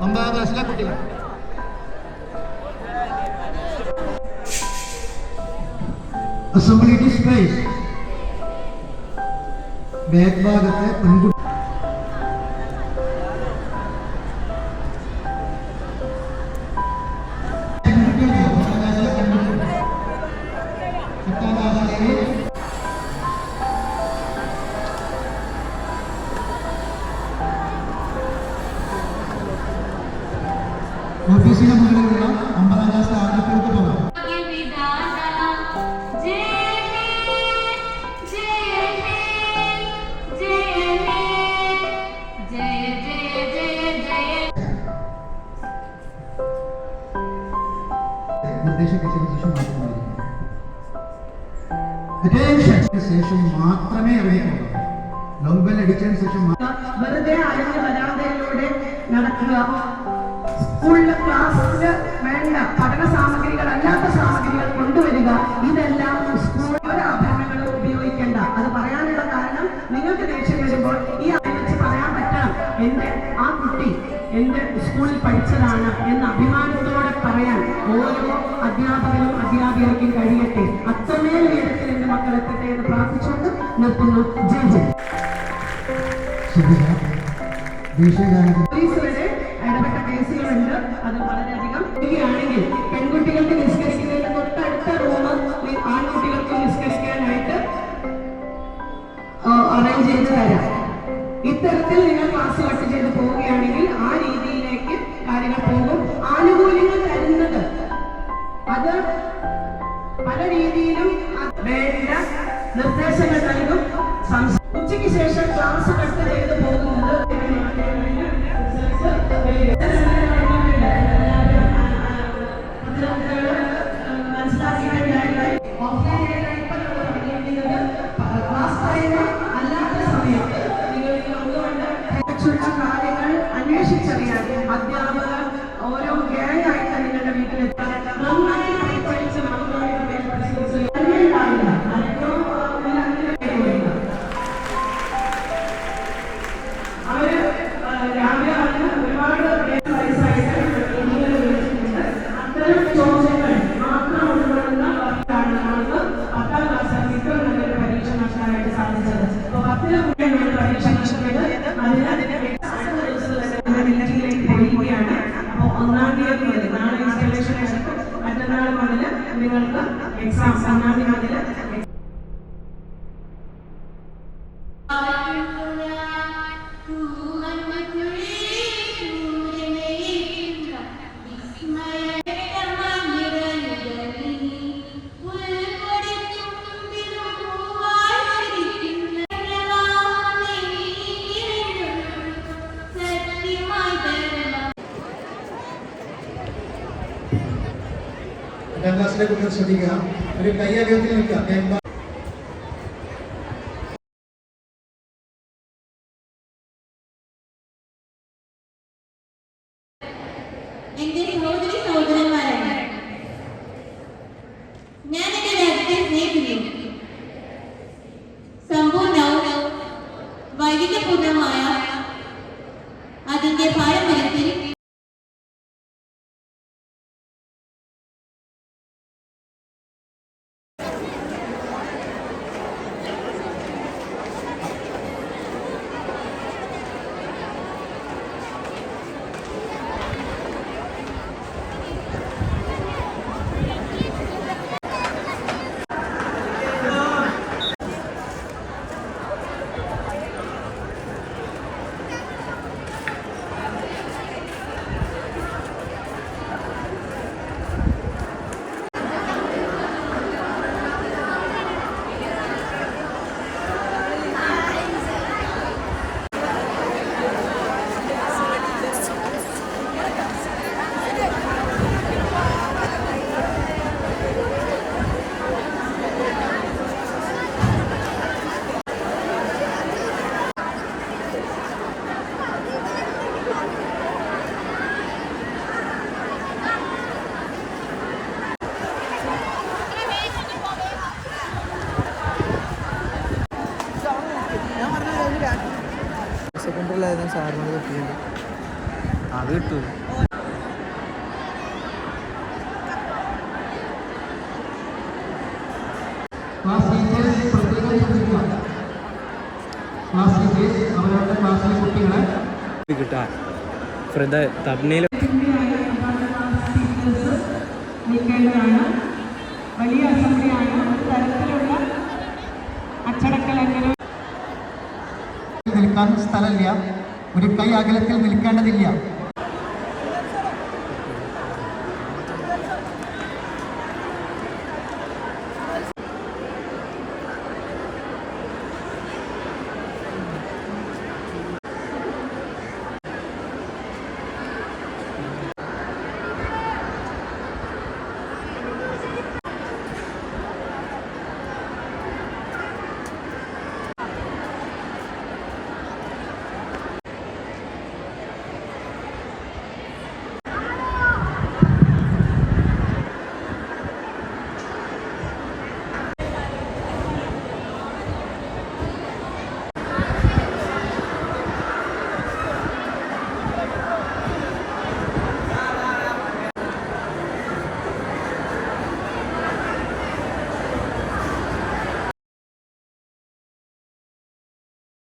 ഒമ്പതാം ക്ലാസ്സിലെ കുട്ടികൾ അസംബ്ലിറ്റി സ്പേസ് ബാക്ക് ഭാഗത്തെ പെൺകുട്ടി ഓഫീസിന് മുകളിലുള്ള 9ാം ക്ലാസ് ആൺകുട്ടികൾക്ക് പോകാം. ശേഷം മാത്രമേ അറിയിക്കുള്ളൂ. ലോങ് ബെൽ അടിച്ചതിന് ശേഷം വെറുതെ അറിഞ്ഞ് വരാതെയിലൂടെ നടക്കുക. സ്കൂളിലെ ക്ലാസ്സില് വേണ്ട പഠന സാമഗ്രികൾ അല്ലാത്ത സാമഗ്രികൾ കൊണ്ടുവരിക. ഇതെല്ലാം സ്കൂളിലെ ആഭരണങ്ങൾ ഉപയോഗിക്കേണ്ട. അത് പറയാനുള്ള കാരണം നിങ്ങൾക്ക് ദേഷ്യം വരുമ്പോൾ ഈ വെച്ച് പറയാൻ പറ്റണം, ആ കുട്ടി എന്റെ സ്കൂളിൽ പഠിച്ചതാണ് എന്ന് അഭിമാനത്തോടെ പറയാൻ ഓരോ അധ്യാപകനും അധ്യാപികർക്കും കഴിയട്ടെ. അത്രമേൽ ഉയരത്തിൽ എന്റെ മക്കൾ എത്തട്ടെ എന്ന് പ്രാർത്ഥിച്ചുകൊണ്ട് നിർത്തുന്നു. ജയ് ജയ്. പോലീസ് വരെ ഇടപെട്ട കേസുകളുണ്ട്. അത് വളരെയധികം ആണെങ്കിൽ പെൺകുട്ടികൾക്ക് നിസ്കരിക്കുന്നതിന് തൊട്ടടുത്ത റൂം ആൺകുട്ടികൾക്ക് നിസ്കരിക്കാനായിട്ട് അറേഞ്ച് ചെയ്ത് തരാം. ഇത്തരത്തിൽ നിങ്ങൾ ക്ലാസ് കട്ട് ചെയ്ത് പോവുകയാണെങ്കിൽ ആ രീതിയിലേക്ക് കാര്യങ്ങൾ പോകും. ആനുകൂല്യങ്ങൾ തരുന്നത് അത് പല രീതിയിലും വേണ്ട നിർദ്ദേശങ്ങൾ നൽകും. ഉച്ചയ്ക്ക് ശേഷം ക്ലാസ് കട്ട് ചെയ്ത് പോകുന്നത് കാര്യങ്ങൾ അന്വേഷിച്ചറിയാൻ അധ്യാപകർ ഓരോ ഗ്യാങ് ആയിട്ട് നിങ്ങളുടെ വീട്ടിലെത്താൻ നന്നായി പഠിച്ച അവര് രാവിലെ ഒരുപാട് വയസ്സായിട്ട് അത്തരം ചോദ്യങ്ങൾ മാത്രം ഉൾപ്പെടുന്ന വർക്കാണ് 10ാം ക്ലാസ് ഏറ്റവും നല്ലൊരു പരീക്ഷ നടത്താനായിട്ട് സാധിച്ചത്. അപ്പൊ 10ന് മുന്നേ പരീക്ഷ നടത്തിയത് പോവുകയാണ്. അപ്പോൾ 1-ാം തീയതി മുതൽ നാളെ ഇൻസ്റ്റലേഷൻ എടുക്കും. മറ്റന്നാൾ മുതൽ നിങ്ങൾക്ക് എക്സാം 1-ാം തീയതി മുതൽ ക്ലാസ്സിലെ കുട്ടികൾ ശ്രദ്ധിക്കുക. ഒരു കൈയകത്തിൽ നിൽക്കുക. എന്റെ സഹോദരി സഹോദരന്മാരാണ്. ഞാൻ എന്റെ രാജ്യത്തെ സ്നേഹിക്കുന്നു. സമ്പൂർണവും വൈവിധ്യപൂർണമായ അതിന്റെ പാരമ്പര്യത്തിൽ ഏതാ സാറിനോട് കിട്ടിയിട്ടുണ്ട് അത് കിട്ടൂ ക്ലാസ് ടീച്ചേഴ്സ് പ്രത്യേകം ശ്രദ്ധിക്കുക. ക്ലാസ് ടീച്ചേഴ്സ് അവരവരുടെ ക്ലാസ്സിലെ കുട്ടികളെ കിട്ടാ തബ്നയിൽ നിൽക്കേണ്ടതാണ്. വലിയ അസംബ്ലിയാണ്. ഒരു തരത്തിലുള്ള അച്ചടക്കലംഘനം നിൽക്കാൻ സ്ഥലമില്ല. ഒരു കൈ അകലത്തിൽ നിൽക്കേണ്ടതില്ല.